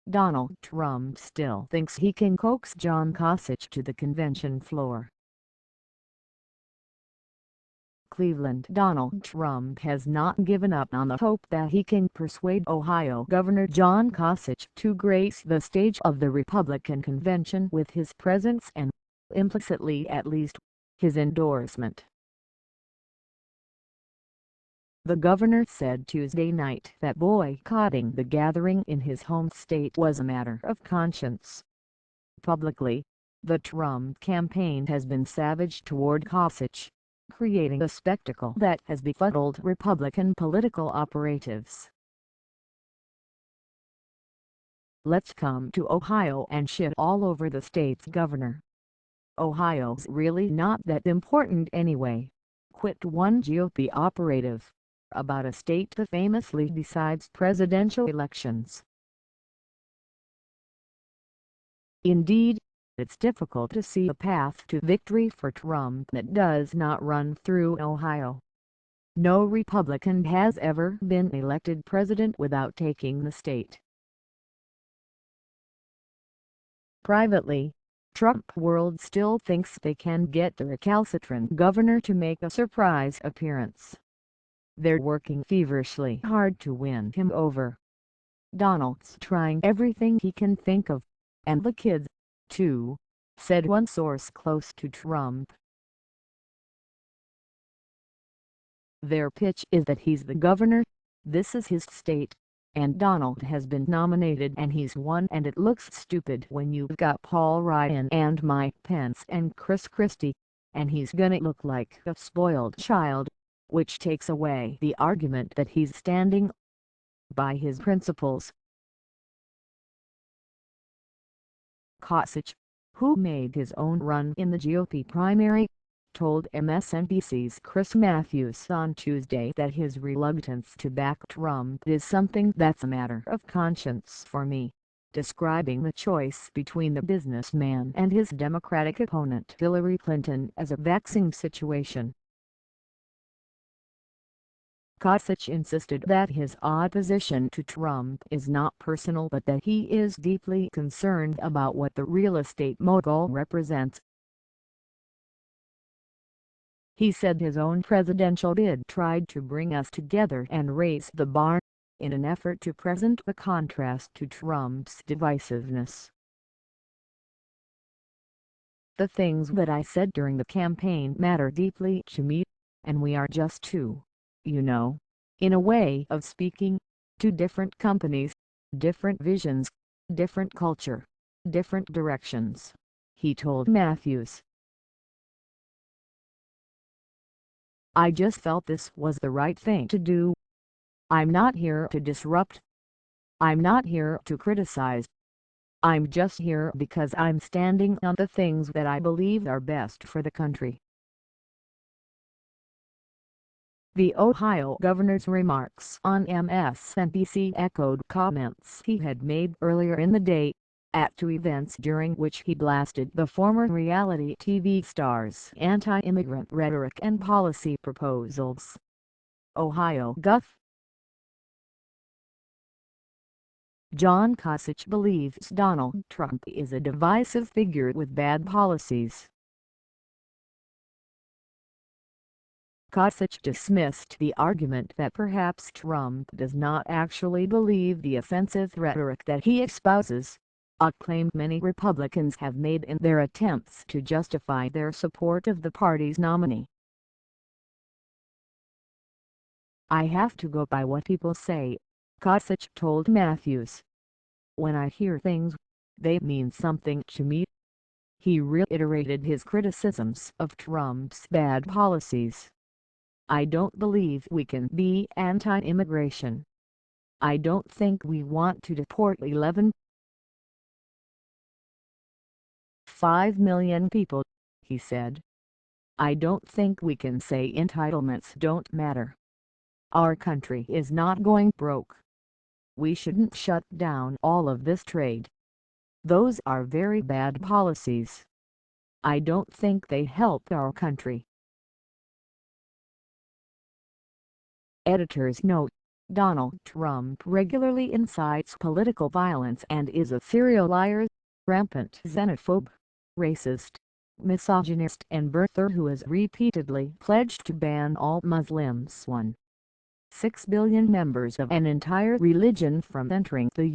Donald Trump still thinks he can coax John Kasich to the convention floor. Cleveland. Donald Trump has not given up on the hope that he can persuade Ohio Governor John Kasich to grace the stage of the Republican convention with his presence and, implicitly at least, his endorsement. The governor said Tuesday night that boycotting the gathering in his home state was a matter of conscience. Publicly, the Trump campaign has been savage toward Kasich, creating a spectacle that has befuddled Republican political operatives. "Let's come to Ohio and shit all over the state's governor. Ohio's really not that important anyway," quipped one GOP operative about a state that famously decides presidential elections. Indeed, it's difficult to see a path to victory for Trump that does not run through Ohio. No Republican has ever been elected president without taking the state. Privately, Trump world still thinks they can get the recalcitrant governor to make a surprise appearance. They're working feverishly hard to win him over. Donald's trying everything he can think of, and the kids, too, said one source close to Trump. Their pitch is that he's the governor, this is his state, and Donald has been nominated and he's won, and it looks stupid when you've got Paul Ryan and Mike Pence and Christie, and he's gonna look like a spoiled child, which takes away the argument that he's standing by his principles. Kasich, who made his own run in the GOP primary, told MSNBC's Chris Matthews on Tuesday that his reluctance to back Trump is something that's a matter of conscience for me, describing the choice between the businessman and his Democratic opponent Hillary Clinton as a vexing situation. Kasich insisted that his opposition to Trump is not personal but that he is deeply concerned about what the real estate mogul represents. He said his own presidential bid tried to bring us together and raise the bar, in an effort to present a contrast to Trump's divisiveness. "The things that I said during the campaign matter deeply to me, and we are just two, in a way of speaking, two different companies, different visions, different culture, different directions," he told Matthews. "I just felt this was the right thing to do. I'm not here to disrupt. I'm not here to criticize. I'm just here because I'm standing on the things that I believe are best for the country." The Ohio governor's remarks on MSNBC echoed comments he had made earlier in the day, at two events during which he blasted the former reality TV star's anti-immigrant rhetoric and policy proposals. Ohio Gov. John Kasich believes Donald Trump is a divisive figure with bad policies. Kasich dismissed the argument that perhaps Trump does not actually believe the offensive rhetoric that he espouses, a claim many Republicans have made in their attempts to justify their support of the party's nominee. "I have to go by what people say," Kasich told Matthews. "When I hear things, they mean something to me." He reiterated his criticisms of Trump's bad policies. "I don't believe we can be anti-immigration. I don't think we want to deport 11.5 million people," he said. "I don't think we can say entitlements don't matter. Our country is not going broke. We shouldn't shut down all of this trade. Those are very bad policies. I don't think they help our country." Editor's note: Donald Trump regularly incites political violence and is a serial liar, rampant xenophobe, racist, misogynist and birther who has repeatedly pledged to ban all Muslims. 6 billion members of an entire religion from entering the